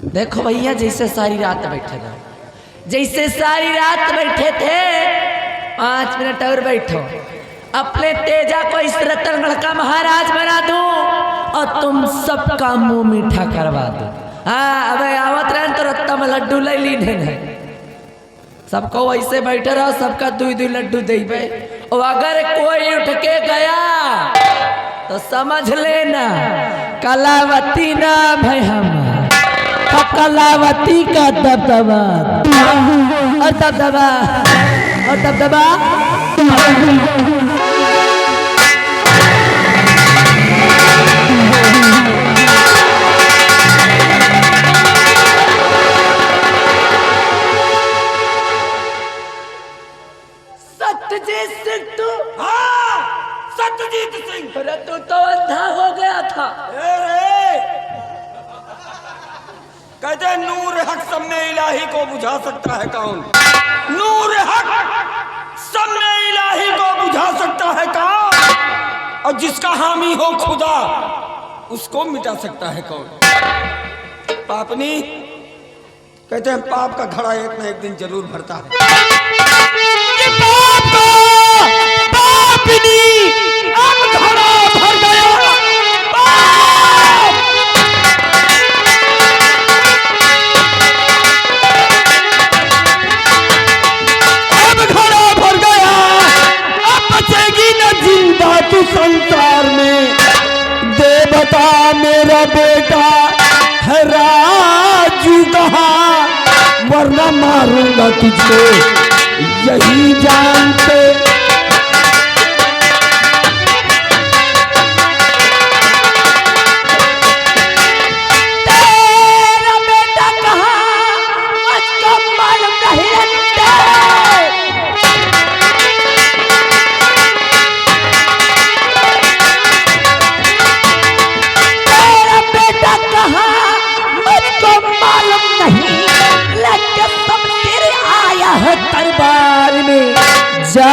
देखो भैया, जैसे सारी रात बैठे रहो, जैसे सारी रात बैठे थे, 5 मिनट और बैठो, अपने तेजा को इस रतनगढ़ का महाराज बना दूं और तुम सबका मुंह मीठा करवा दो। हाँ, अबे आवत रहे तो रत्ता में लड्डू ले ली है, सबको वैसे बैठे रहो, सबका 2-2 लड्डू देबे। और अगर कोई उठ के गया तो समझ लेना कलावती नाम है हमारा, कलावती का दबदबा और दबदबा और दबदबा। सत्यजीत सिंह तू? हाँ, सत्यजीत सिंह। अरे तू तो अंधा हो गया था। कहते नूर हक सब में इलाही को बुझा सकता है कौन? नूर हक सब में इलाही को बुझा सकता है कौन? और जिसका हामी हो खुदा उसको मिटा सकता है कौन? पापनी, कहते हैं पाप का घड़ा एक न एक दिन जरूर भरता है। पापनी अब घड़ा भर गया। तू संसार में देवता मेरा बेटा है राजू कहा, वरना मारूंगा तुझको यही जानते। तेरा बेटा कहाँ मुझको मालूम नहीं लगता। दरबार में जा,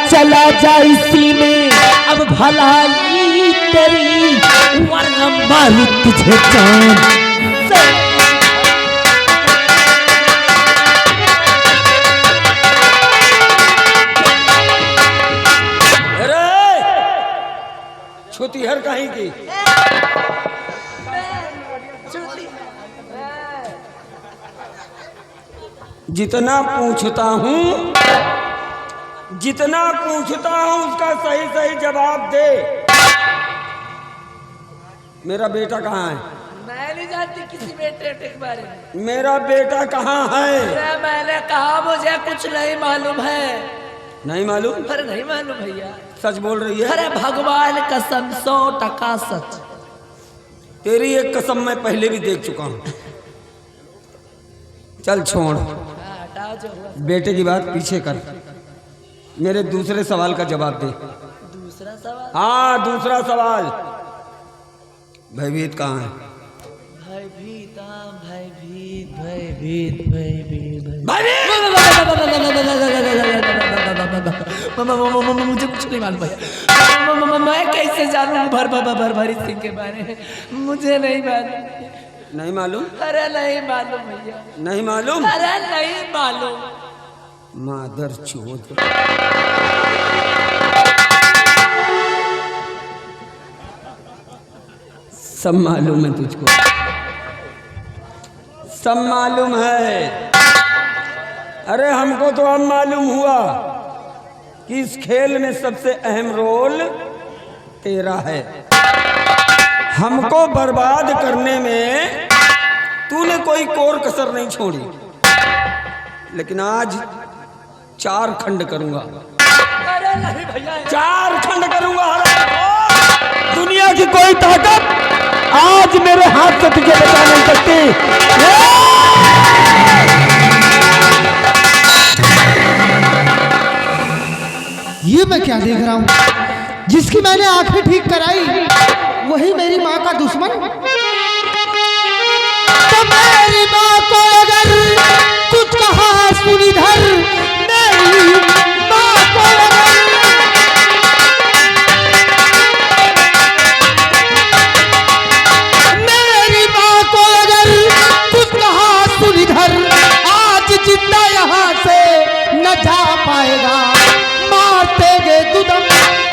चला जा इसी में अब भलाई तेरी, वरना मारू तुझे जान से। अरे छुतिहर कहीं की? जितना पूछता हूँ उसका सही सही जवाब दे। मेरा बेटा कहाँ है? मैं नहीं जानती किसी बेटे के बारे में। मेरा बेटा कहाँ है? अरे मैंने कहा मुझे कुछ नहीं मालूम है। नहीं मालूम? अरे नहीं मालूम भैया। सच बोल रही है? अरे भगवान कसम 100% सच। तेरी एक कसम मैं पहले भी देख चुका हूँ। चल छोड़, बेटे की बात पीछे कर, मेरे दूसरे सवाल का जवाब दे। दूसरा सवाल? हाँ, दूसरा सवाल। भयभीत कहाँ है? भयभीत, भयभीत भयभीत भयभीत मुझे कुछ नहीं मालूम भैया। मैं कैसे जानूं भरभरी सिंह के बारे में? मुझे नहीं मालूम। नहीं मालूम? अरे नहीं मालूम भैया। नहीं मालूम? अरे नहीं मालूम। मादर चोद। सब मालूम है तुझको, सब मालूम है। अरे हमको तो अब मालूम हुआ कि इस खेल में सबसे अहम रोल तेरा है। हमको बर्बाद करने में तूने कोई कोर कसर नहीं छोड़ी, लेकिन आज 4 खंड करूंगा। अरे नहीं भैया, 4 खंड करूंगा। दुनिया की कोई ताकत आज मेरे हाथ से तुझे बचा नहीं सकती। ये मैं क्या देख रहा हूँ? जिसकी मैंने आंखें ठीक कराई वही मेरी माँ का दुश्मन। तो मेरी माँ को अगर कुछ कहा सुनिधर, मेरी माँ को अगर मेरी माँ को अगर कुछ पाएगा। मारते गे दुदम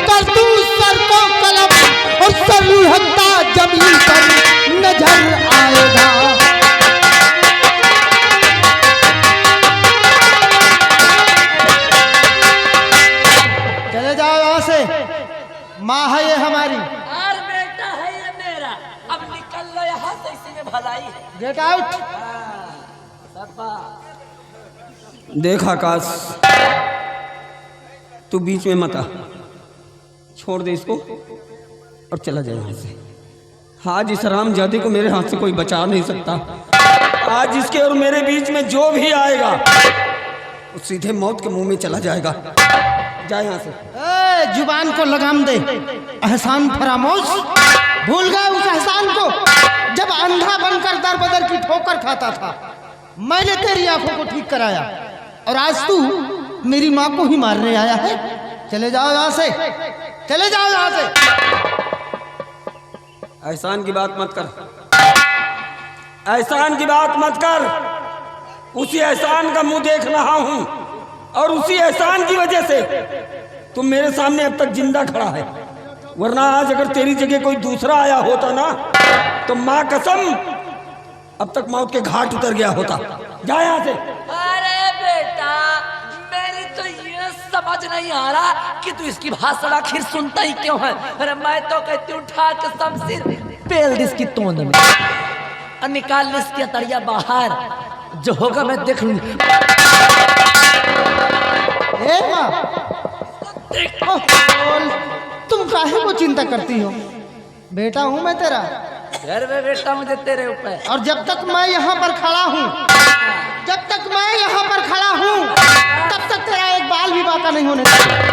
कर तू सर को कलम और सर लुढ़कता जमीन पर नजर आएगा। चले जाओ यहाँ से, माँ है ये हमारी। और बेटा है ये मेरा। अब निकल लो यहाँ से, इसी में भलाई है। Get out. देख आकाश, तू बीच में मत आ, छोड़ दे इसको और चला जाए यहाँ से। आज इस हरामजादे को मेरे हाथ से कोई बचा नहीं सकता। आज इसके और मेरे बीच में जो भी आएगा वो सीधे मौत के मुंह में चला जाएगा। जा यहाँ से। जुबान को लगाम दे, एहसान फरामोश। भूल गए उस एहसान को जब अंधा बनकर दर बदर की ठोकर खाता था। मैंने तेरी आंखों को ठीक कराया और आज तू मेरी माँ को ही मारने आया है। चले जाओ यहाँ से, चले जाओ यहाँ से। एहसान की बात मत कर, एहसान की बात मत कर। उसी एहसान का मुंह देख रहा हूं और उसी एहसान की वजह से तुम मेरे सामने अब तक जिंदा खड़ा है। वरना आज अगर तेरी जगह कोई दूसरा आया होता ना तो मां कसम अब तक मौत के घाट उतर गया होता। जा यहाँ से। अरे बेटा, मेरी तो ये समझ नहीं आ रहा कि तू इसकी भाषण आखिर सुनता ही क्यों है। अरे मैं तो कहती हूँ उठा के शमशीर पेल दे इसकी तोंद में और निकाल ले इसकी अतरिया बाहर। जो होगा मैं देख लूंगी। ए माँ, तुम काहे को चिंता करती हो? बेटा हूं मैं तेरा। घर में बेटा मुझे तेरे ऊपर। और जब तक मैं यहाँ पर खड़ा हूँ, जब तक मैं यहाँ पर खड़ा हूँ, तब तक तेरा एक बाल भी बाका नहीं होने देगा।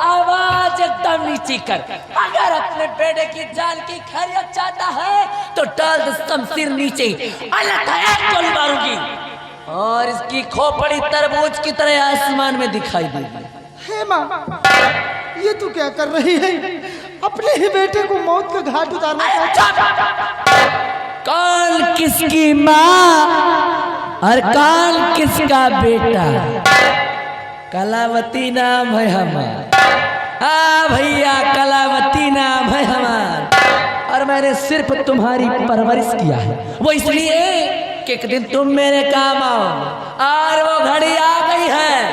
आवाज एकदम नीची कर। अगर अपने बेटे की जान की खैरियत चाहता है तो डाल दे शमशीर नीचे। अलग एक गोली मारूंगी और इसकी खोपड़ी तरबूज की तरह आसमान में दिखाई देगी। हे माँ, ये तू क्या कर रही है? अपने ही बेटे को मौत के घाट उतारना चाहती। कौन किसकी माँ और कौन किसका बेटा? कलावती नाम है हमारा। हाँ भैया, कलावती नाम है हमारा। और मैंने सिर्फ तुम्हारी परवरिश किया है, वो इसलिए कि एक दिन तुम मेरे काम आओ। और वो घड़ी आ गई है।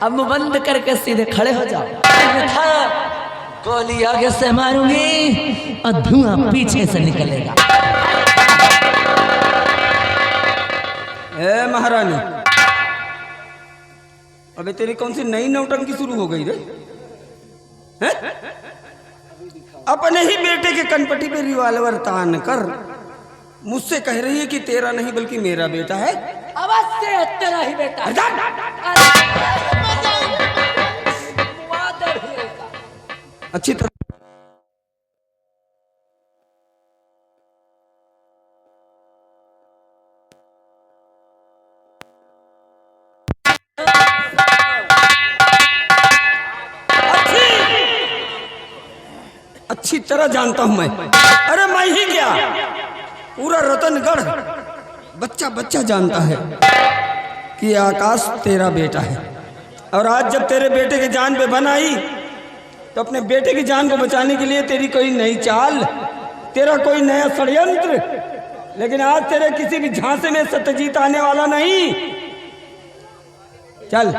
अब मुंह बंद करके सीधे खड़े हो जाओ। गोली आगे से मारूंगी और धुआं पीछे से निकलेगा। ए महारानी, अबे तेरी कौन सी नई नौटंकी शुरू हो गई रे? हैं? अपने ही बेटे के कनपटी पे रिवॉल्वर तान कर मुझसे कह रही है कि तेरा नहीं बल्कि मेरा बेटा है। अवश्य तेरा ही बेटा है। अच्छी तरह अच्छी तरह जानता हूं मैं। अरे मैं ही क्या, पूरा रतनगढ़ बच्चा बच्चा जानता है कि आकाश तेरा बेटा है। और आज जब तेरे बेटे की जान पे बन आई तो अपने बेटे की जान को बचाने के लिए तेरी कोई नई चाल, तेरा कोई नया षड्यंत्र, लेकिन आज तेरे किसी भी झांसे में सत्यजीत आने वाला नहीं। चल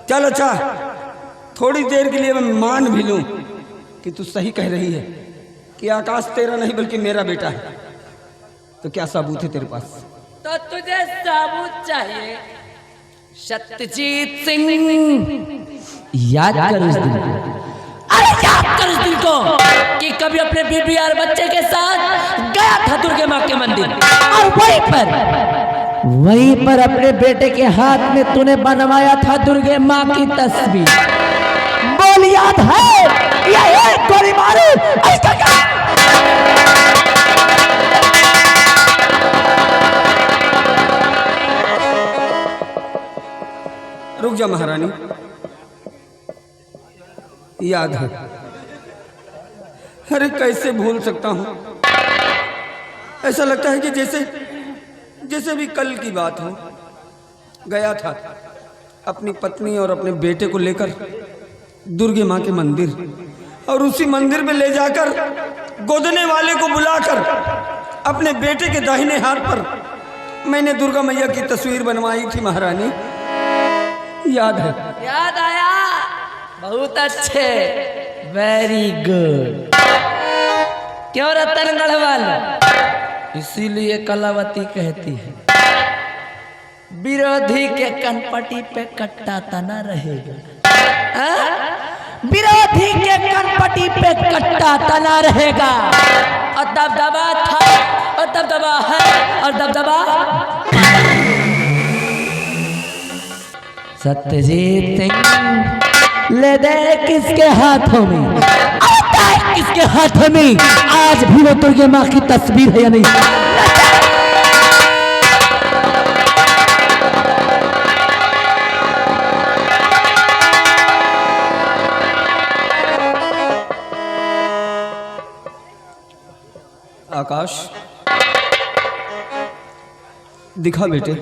चल, अच्छा थोड़ी देर के लिए मैं मान भी लूं कि तू सही कह रही है कि आकाश तेरा नहीं बल्कि मेरा बेटा है, तो क्या सबूत है तेरे पास? तो तुझे सबूत चाहिए सत्यजीत सिंह। याद कर उस दिन को, अरे याद कर उस दिन को कि कभी अपने बीबी और बच्चे के साथ गया था दुर्गे माँ के मंदिर, और वहीं पर अपने बेटे के हाथ में तूने बनवाया था दुर्गे माँ की तस्वीर। बोल याद है? या एक गोली मारू? रुक जा महारानी, याद है। अरे कैसे भूल सकता हूं, ऐसा लगता है कि जैसे भी कल की बात हो। गया था अपनी पत्नी और अपने बेटे को लेकर दुर्गे माँ के मंदिर, और उसी मंदिर में ले जाकर गोदने वाले को बुलाकर अपने बेटे के दाहिने हाथ पर मैंने दुर्गा मैया की तस्वीर बनवाई थी महारानी, याद है? याद आया, बहुत अच्छे, वेरी गुड। क्यों रतन गढ़वाल? इसीलिए कलावती कहती है विरोधी के कनपटी पे कट्टा तना रहेगा। विरोधी के कनपटी पे कट्टा तना रहेगा, और दबदबा था और दबदबा है और दबदबा। सत्यजीत सिंह ले दे किसके हाथों में, आता है किसके हाथों में? आज भी वो दुर्गे माँ की तस्वीर है या नहीं? आकाश, दिखा बेटे,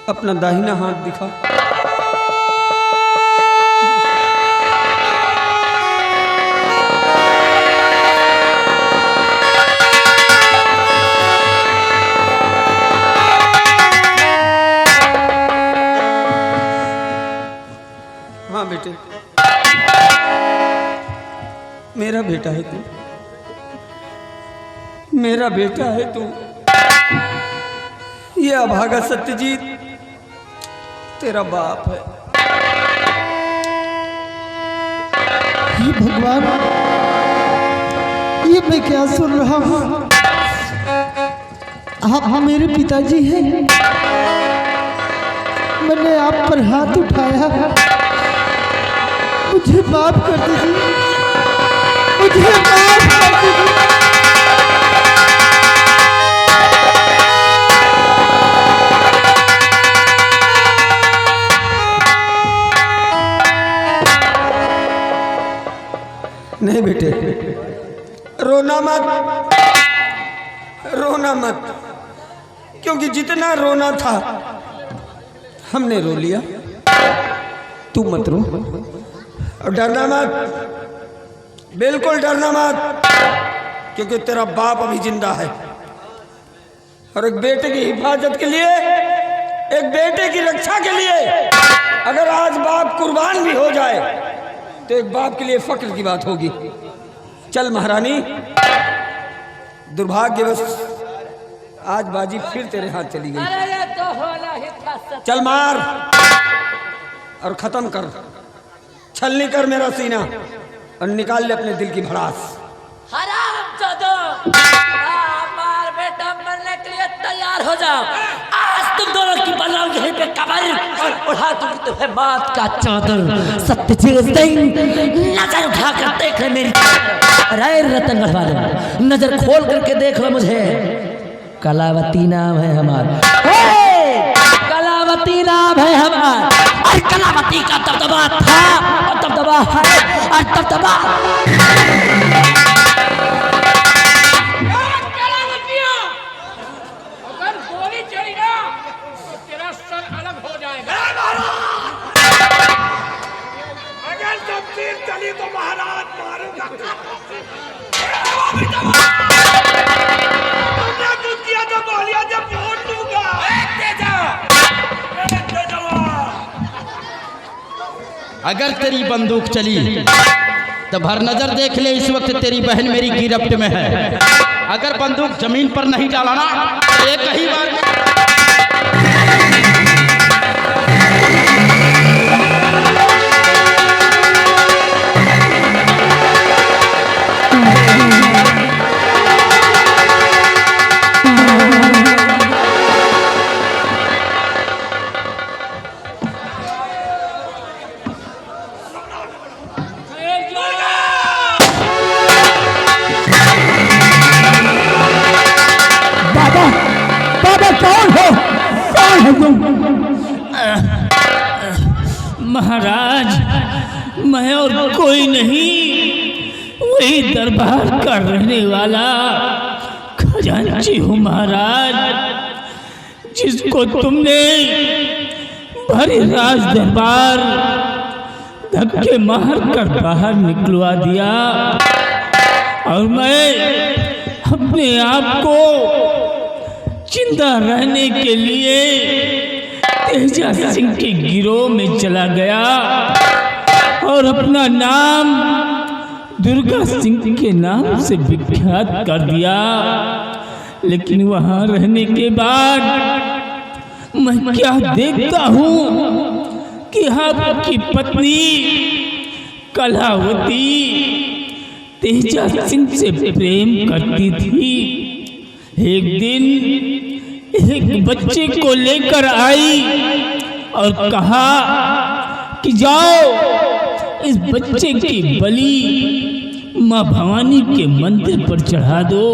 अपना दाहिना हाथ दिखा। हाँ बेटे, मेरा बेटा है तू, मेरा बेटा है तू। ये अभागा सत्यजीत तेरा बाप है। ये भगवान, ये मैं क्या सुन रहा हूँ? आप मेरे पिताजी हैं, मैंने आप पर हाथ उठाया, मुझे माफ कर दीजिए, मुझे माफ कर दीजिए। नहीं बेटे, रोना मत, रोना मत, क्योंकि जितना रोना था हमने रो लिया। तू मत रो और डरना मत, बिल्कुल डरना मत, क्योंकि तेरा बाप अभी जिंदा है। और एक बेटे की हिफाजत के लिए, एक बेटे की रक्षा के लिए अगर आज बाप कुर्बान भी हो जाए तो एक बाप के लिए फक्र की बात होगी। चल महारानी, दुर्भाग्यवश आज बाजी फिर तेरे हाथ चली गई। चल मार और खत्म कर, छलनी कर मेरा सीना और निकाल ले अपने दिल की भड़ास। हरामजादा, मार बेटा, मरने के लिए तैयार हो जाओ। आज तुम दोनों की बनाओ यहीं पे कबर और उठा दूंगी तुम्हें मौत का चादर। सत्यजीत सिंह, नजर उठाकर देख ले मेरी। अरे रतन गढ़वाल, नजर खोल करके देख लो मुझे। कलावती नाम है हमारा, कलावती नाम है हमारा, और कलावती का दबदबा था और दबदबा है और दबदबा। तो महाराज मारूंगा। तुमने कुछ किया तो बोलिया, जब वोट दूंगा। अगर तेरी बंदूक चली तो भर नजर देख ले, इस वक्त तेरी बहन मेरी गिरफ्त में है। अगर बंदूक जमीन पर नहीं डालाना तो एक ही बार महाराज मैं और कोई नहीं, वही दरबार का रहने वाला खजांची हूँ महाराज, जिसको तुमने भरी राज दरबार धक्के मार कर बाहर निकलवा दिया और मैं अपने आप को जिंदा रहने के लिए तेजा सिंह के गिरोह में चला गया और अपना नाम दुर्गा सिंह के नाम से विख्यात कर दिया। लेकिन वहाँ रहने के बाद मैं क्या देखता हूँ कि आपकी पत्नी कलावती तेजा सिंह से प्रेम करती थी। एक दिन एक बच्चे को लेकर आई और कहा कि जाओ इस बच्चे की बलि माँ भवानी के मंदिर पर चढ़ा दो।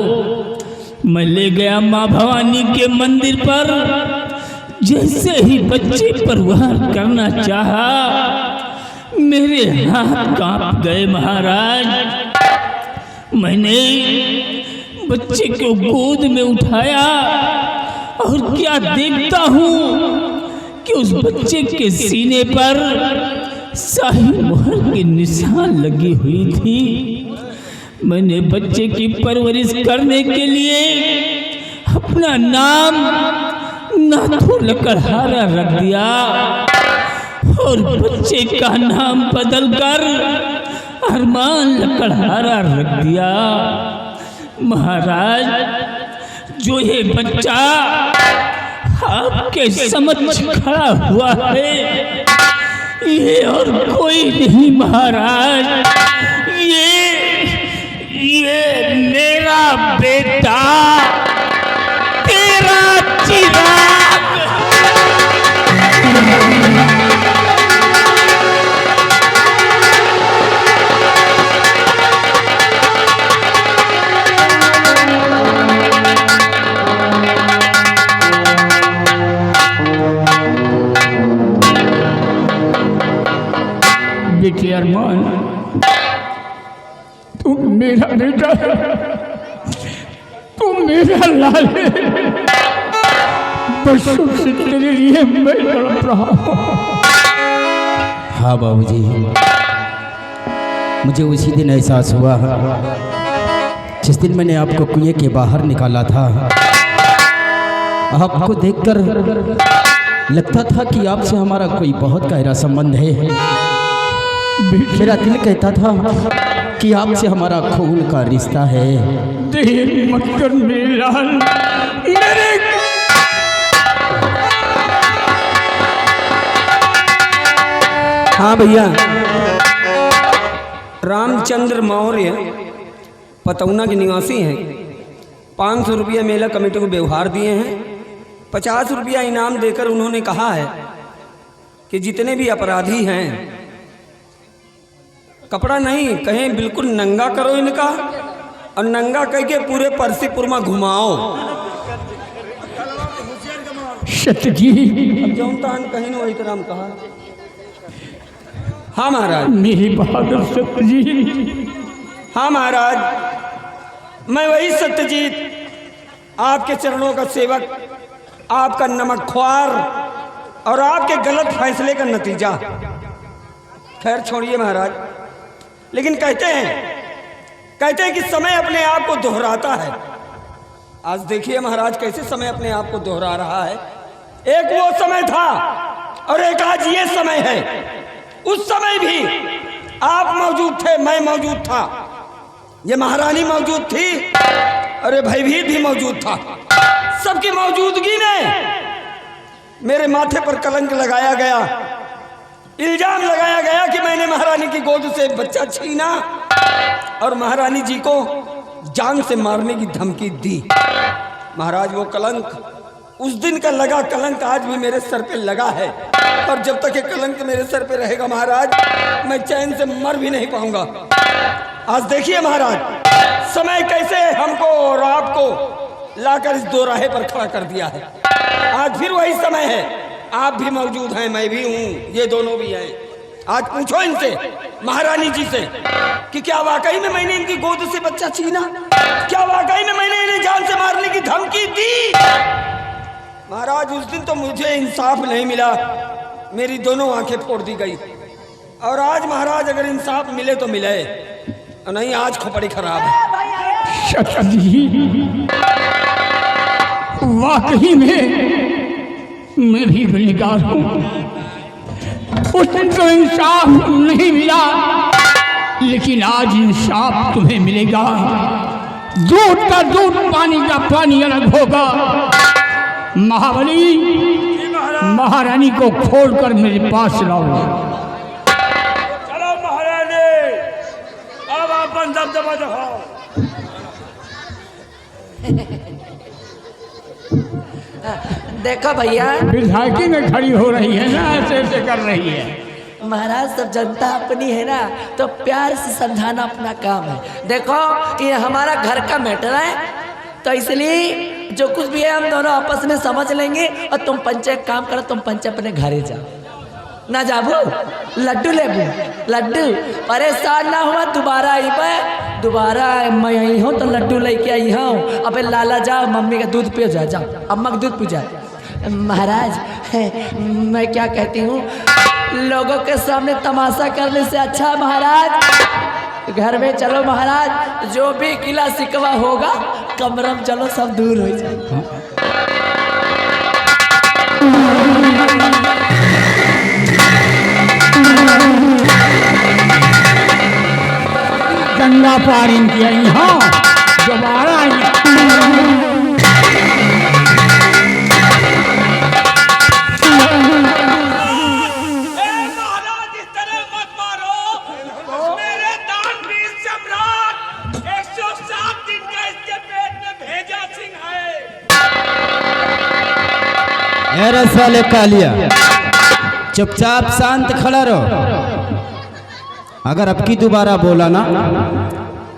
मैं ले गया माँ भवानी के मंदिर पर। जैसे ही बच्चे पर वार करना चाहा, मेरे हाथ कांप गए महाराज। मैंने बच्चे को गोद में उठाया और क्या देखता हूँ कि उस बच्चे के सीने पर शाही मोहर के निशान लगी हुई थी। मैंने बच्चे की परवरिश करने के लिए अपना नाम नाथू लकड़हारा रख दिया और बच्चे का नाम बदलकर अरमान लकड़हारा रख दिया। महाराज, जो ये बच्चा आपके समक्ष खड़ा हुआ है, ये और कोई नहीं महाराज, ये मेरा बेटा तेरा चिराग। बेटे अरमान, तुम मेरा बेटा है, तुम मेरा लाल है। बरसों से तेरे लिए मैं तड़प रहा हूँ। हाँ बाबूजी, मुझे उसी दिन एहसास हुआ जिस दिन मैंने आपको कुएं के बाहर निकाला था। आपको देखकर लगता था कि आपसे हमारा कोई बहुत गहरा संबंध है। मेरा दिल कहता था कि आपसे हमारा खून का रिश्ता है। देर मत कर मेरे लाल, मेरे हाँ भैया, रामचंद्र मौर्य पतौना के निवासी हैं। 500 रुपया मेला कमेटी को व्यवहार दिए हैं। 50 रुपया इनाम देकर उन्होंने कहा है कि जितने भी अपराधी हैं, कपड़ा नहीं कहें, बिल्कुल नंगा करो इनका और नंगा कह के पूरे परसीपुर में घुमाओ। सतजी जौनतान कहीं न वही राम कहा। हाँ महाराज। मेरी बहादुर सत्यजीत। हाँ महाराज, मैं वही सत्यजीत, आपके चरणों का सेवक, आपका नमकख्वार और आपके गलत फैसले का नतीजा। खैर छोड़िए महाराज, लेकिन कहते हैं कि समय अपने आप को दोहराता है। आज देखिए महाराज कैसे समय अपने आप को दोहरा रहा है। एक वो समय था और एक आज ये समय है। उस समय भी आप मौजूद थे, मैं मौजूद था, ये महारानी मौजूद थी और ये भयभीत भी मौजूद था। सबकी मौजूदगी में मेरे माथे पर कलंक लगाया गया, इल्जाम लगाया गया कि मैंने महारानी की गोद से बच्चा छीना और महारानी जी को जान से मारने की धमकी दी। महाराज, वो कलंक उस दिन का लगा कलंक आज भी मेरे सर पे लगा है और जब तक ये कलंक मेरे सर पे रहेगा महाराज, मैं चैन से मर भी नहीं पाऊंगा। आज देखिए महाराज, समय कैसे हमको और आपको लाकर इस दो राहे पर खड़ा कर दिया है। आज फिर वही समय है, आप भी मौजूद हैं, मैं भी हूँ, ये दोनों भी हैं। आज पूछो इनसे, महारानी जी से, कि क्या वाकई में मैंने इनकी गोद से बच्चा छीना? क्या वाकई में मैंने इन्हें जान से मारने की धमकी दी? महाराज उस दिन तो मुझे इंसाफ नहीं मिला, मेरी दोनों आंखें फोड़ दी गई। और आज महाराज अगर इंसाफ मिले तो मिले, नहीं आज खोपड़ी खराब है। शतरंज जी, वाकई में मैं भी गुनहगार हूँ। उस दिन तो इंसाफ नहीं मिला, लेकिन आज इंसाफ तुम्हें मिलेगा। दूध का दूध, पानी का पानी अलग होगा। महाबली, महारानी को खोलकर मेरे पास लाओ। चलो महारानी, अब अपन दबदबा दिखाओ। देखो भैया, विधायकी में खड़ी हो रही है ना, ऐसे ऐसे कर रही है। महाराज सब जनता अपनी है ना, तो प्यार से समझाना अपना काम है। देखो ये हमारा घर का मैटर है, तो इसलिए जो कुछ भी है हम दोनों आपस में समझ लेंगे। और तुम पंचे काम करो, तुम पंचे अपने घरे जाओ ना। जाबू लड्डू लेबू, लड्डू परेशान ना हुआ, दोबारा आई पे, दोबारा मैं आई हूँ तो लड्डू लेके आई हूँ। अबे लाला जाओ, मम्मी का दूध पियो, जा जाओ, अम्मा का दूध पी जा। महाराज मैं क्या कहती हूँ, लोगों के सामने तमाशा करने से अच्छा महाराज घर में चलो। महाराज जो भी गिला शिकवा होगा कमरे में चलो, सब दूर हो जाए। गंगा पार इनकी आई, हाँ दोबारा आई। महाराज इस तरह मत मारो। मेरे दानवीर सम्राट 107 दिन का इसके पेट में भेजा सिंह है। अरे साले कालिया, चुपचाप शांत खड़ा रहो। अगर अब की दोबारा बोला ना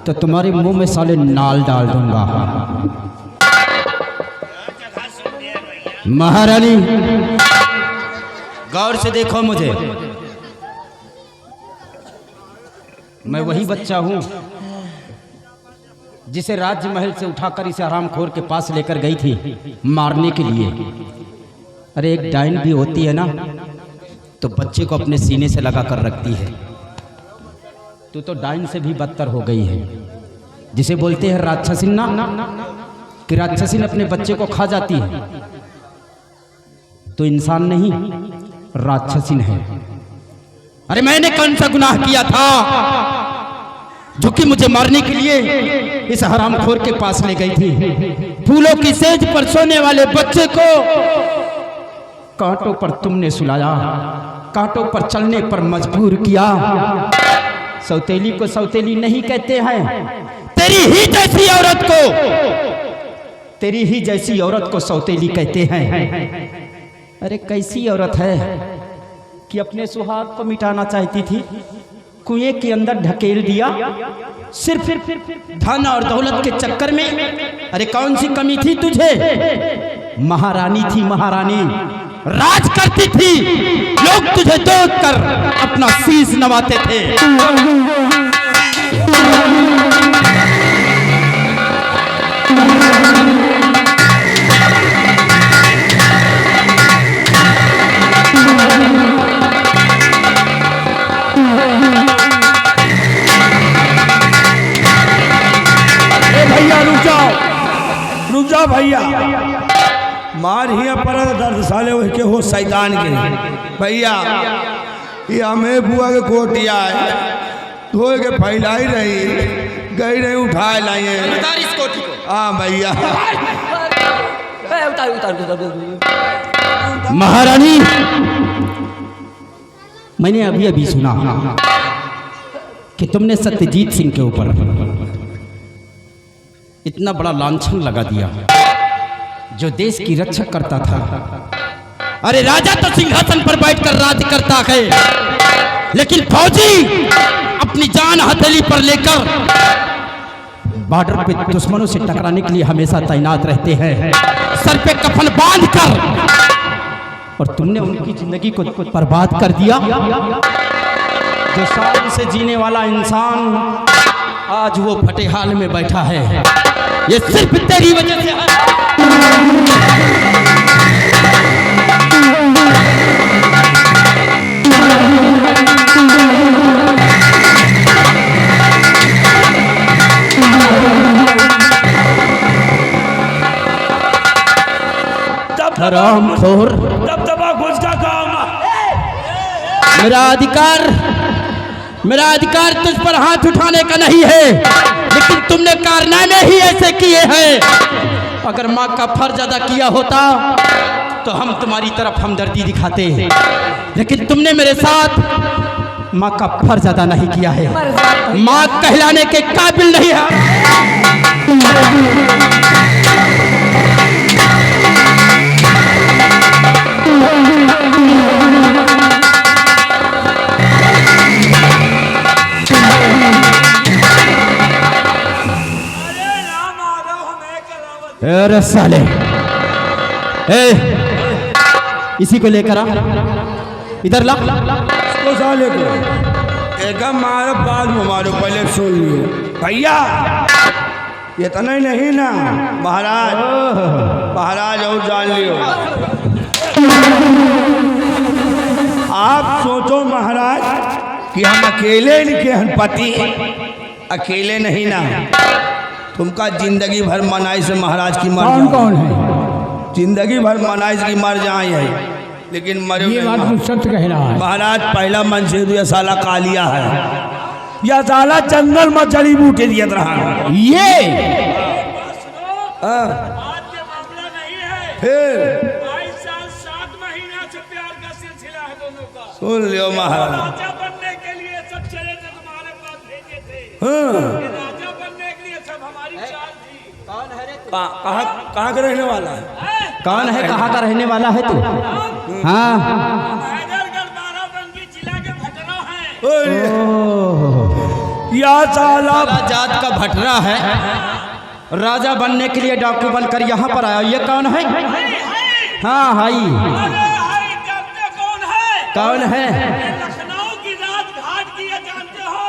तो तुम्हारे मुंह में साले नाल डाल दूंगा। महारानी गौर से देखो मुझे, मैं वही बच्चा हूं जिसे राजमहल से उठाकर इस हरामखोर के पास लेकर गई थी मारने के लिए। अरे एक डाइन भी होती है ना तो बच्चे को अपने सीने से लगा कर रखती है। तू तो डाइन से भी बदतर हो गई है, जिसे बोलते हैं राक्षसीन ना, कि राक्षसीन अपने बच्चे को खा जाती है। तो इंसान नहीं, राक्षसीन है। अरे मैंने कौन सा गुनाह किया था जो कि मुझे मारने के लिए इस हरामखोर के पास ले गई थी? फूलों की सेज पर सोने वाले बच्चे को कांटों पर तुमने सुलाया, कांटों पर चलने पर मजबूर किया। सौतेली को सौतेली नहीं कहते हैं, तेरी ही जैसी औरत को, तेरी ही जैसी औरत को सौतेली कहते हैं। अरे कैसी औरत है कि अपने सुहाग को मिटाना चाहती थी, कुएं के अंदर ढकेल दिया सिर्फ धन और दौलत के चक्कर में। अरे कौन सी कमी थी तुझे? महारानी थी, महारानी राज करती थी, लोग तुझे देख कर अपना शीश नवाते थे। भैया रुक जाओ भैया, मार ही पर दर्द साले के हो शैतान के। भैया ये हमें बुआ के कोटिया है, धोए के फैलाई रही, गई रही उठाए लाइए। हाँ भैया। महारानी मैंने अभी अभी सुना कि तुमने सत्यजीत सिंह के ऊपर इतना बड़ा लांछन लगा दिया, जो देश की रक्षा करता था। अरे राजा तो सिंहासन पर बैठकर राज करता है, लेकिन फौजी अपनी जान हथेली पर लेकर बॉर्डर पे दुश्मनों से टकराने के लिए हमेशा तैनात रहते हैं, सर पे कफन बांधकर। और तुमने उनकी जिंदगी को बर्बाद कर दिया। जो शान से जीने वाला इंसान आज वो फटे हाल में बैठा है, ये सिर्फ तेरी वजह से है। हरामखोर, दबदबा घुस का काम। मेरा अधिकार तुझ पर हाथ उठाने का नहीं है, लेकिन तुमने कारनामे ही ऐसे किए हैं। अगर माँ का फर्ज अदा किया होता तो हम तुम्हारी तरफ हमदर्दी दिखाते, लेकिन तुमने मेरे साथ माँ का फर्ज अदा नहीं किया है। माँ कहलाने के काबिल नहीं है। अरे साले, इसी को लेकर आ, इधर ला। इसको साले को एकदम मारो, बाद में मारो, पहले सुन लियो भैया। इतना ही नहीं ना महाराज, महाराज और जान लियो। आप सोचो महाराज कि हम अकेले इनके हैं पति, अकेले नहीं ना। तुमका जिंदगी भर मनाई से महाराज की मर कौन कौन है? जिंदगी भर मनाई की मर जाए है, लेकिन मरे ये बात तो सत्य कह रहा है। महाराज पहला मन से यह साला कालिया है, या साला जंगल में जड़ी बूटी दिया रहा ये हाँ। आज के मामला नहीं है, फिर 22 साल 7 महीना से प्यार का सिलसिला है दोनों का। सुन लियो महाराज, राजा बनने के लिए सब चरित्र तुम्हारे पास भेजे थे। हाँ। ये राजा बनने के लिए सब हमारी चाल थी। कहाँ का रहने वाला है? कौन है, कहाँ का रहने वाला है तू? हाँ, हैदरगढ़ बाराबंकी जिला के भटरा है। या साला जात का भटरा है, राजा बनने के लिए डाकू बनकर यहाँ पर आया। ये कौन है? हाँ हाई, अरे हाय, जानते कौन है? कौन है? ये लखनऊ की राजघाट की, ये जानते हो?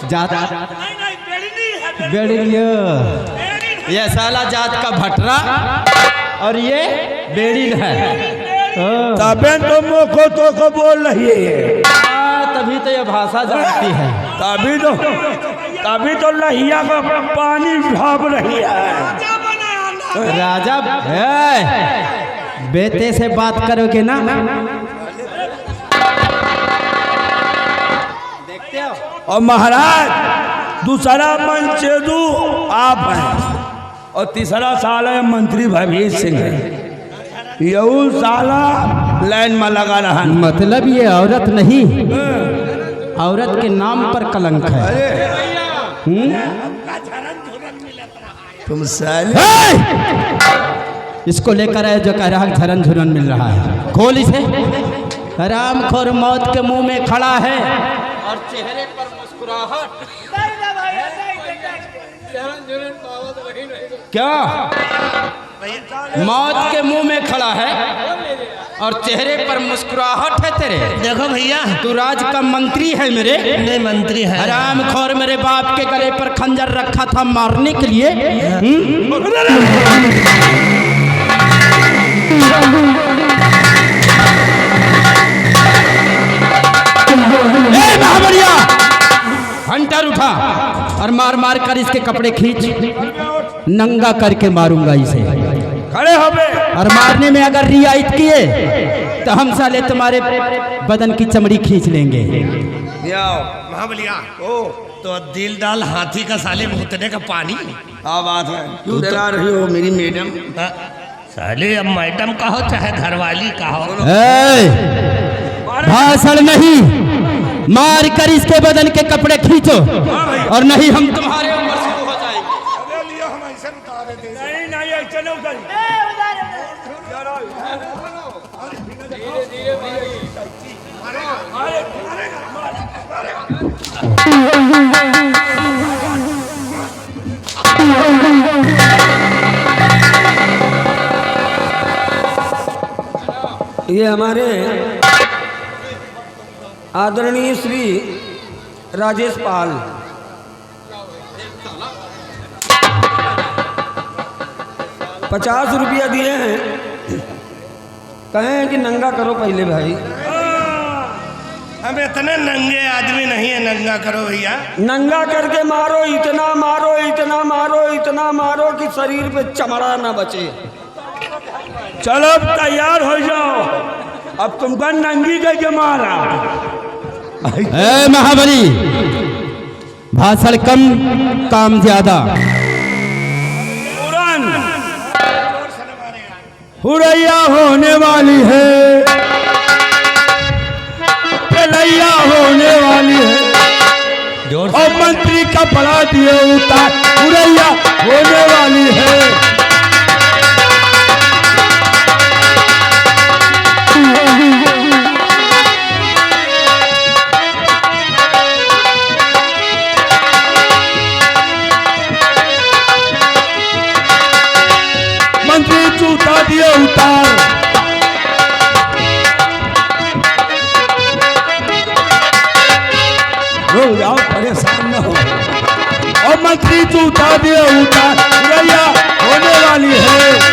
जात नहीं नहीं, बेड़नी है, बेड़िया। बेड़नी है। ये साला जात का भटरा और ये बेड़िल है। तबे तो मोको तो बोल रही है, तभी तो ये भाषा जानती है। तभी तो लहिया का पानी ढाप रही है। राजा बनाया ना। राजा है, बेटे से बात करोगे ना? देखते हो? और महाराज दूसरा मंचेदू आप हैं, और तीसरा साला है मंत्री भवेश सिंह है। यू साला लाइन में लगा रहा है। मतलब ये औरत नहीं, औरत के नाम पर कलंक है। तुम साले इसको लेकर आए जो कह रहा है झरन झुरन मिल रहा है। खोल इसे। हरामखोर मौत के मुंह में खड़ा है और चेहरे पर मुस्कुराहट। क्या मौत के मुंह में खड़ा है और चेहरे पर मुस्कुराहट है तेरे? देखो भैया, तू राज का मंत्री है मेरे? नहीं मंत्री है। हरामखोर मेरे बाप के गले पर खंजर रखा था मारने के लिए। महाबलिया, हंटर उठा और मार मार कर इसके कपड़े खींच, नंगा करके मारूंगा इसे। खड़े हो बे। और मारने में अगर रियायत किए तो हम साले तुम्हारे बदन की चमड़ी खींच लेंगे। महाबलिया, ओ तो दिल डाल हाथी का साले मुतने का पानी। क्या बात है, क्यों डरा रही हो मेरी मैडम? साले अब मैडम कहो चाहे घरवाली कहो। भाषण नहीं, मार कर इसके बदन के कपड़े खींचो और नहीं हम तुम्हारे ऊपर शुरू हो जाएंगे। नहीं नहीं, ऐसे नहीं उतारी। ये हमारे आदरणीय श्री राजेश पाल, 50 रुपया दिए हैं, कहें कि नंगा करो पहले भाई। हम इतने नंगे आदमी नहीं है, नंगा करो भैया। नंगा करके मारो, इतना मारो, इतना मारो, इतना मारो कि शरीर पे चमड़ा ना बचे। चलो अब तैयार हो जाओ, अब तुमको नंगी के मारा। ए महाबली, भाषण कम काम ज्यादा। हुरैया होने वाली है, पेलैया होने वाली है, और मंत्री का पड़ा दिए उतार, हुरैया होने वाली है। मंत्री जूता दिए उतार, रो जाओ, परेशान न हो। और मंत्री जूता दिए उतार, हुरैया होने वाली है।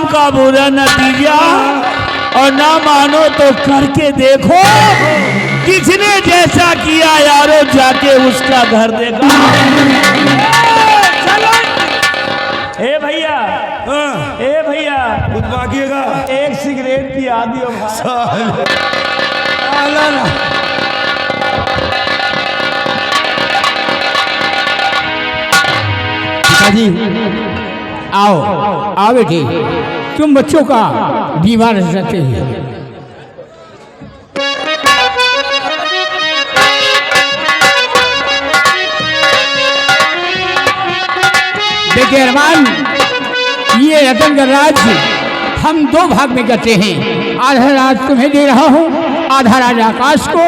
का बुरा नतीजा, और ना मानो तो करके देखो, किसने जैसा किया यारो, जाके उसका घर देखो। चलो ए भैया, ए भैया, कुछ बाकीगा, एक सिगरेट पिया दियो भाई। पिताजी आओ आओ बेटी, तुम बच्चों का बीमार रहते हैं। देखिए अरमान, ये रतन का राज हम 2 भाग में करते हैं। आधा राज तुम्हें दे रहा हूँ, आधा राज आकाश को।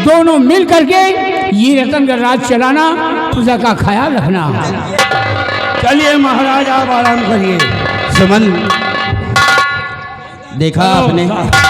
दोनों मिल करके ये रतन का राज चलाना, पूजा का ख्याल रखना। चलिए महाराज, आप आराम करिए। सुमन, देखा आपने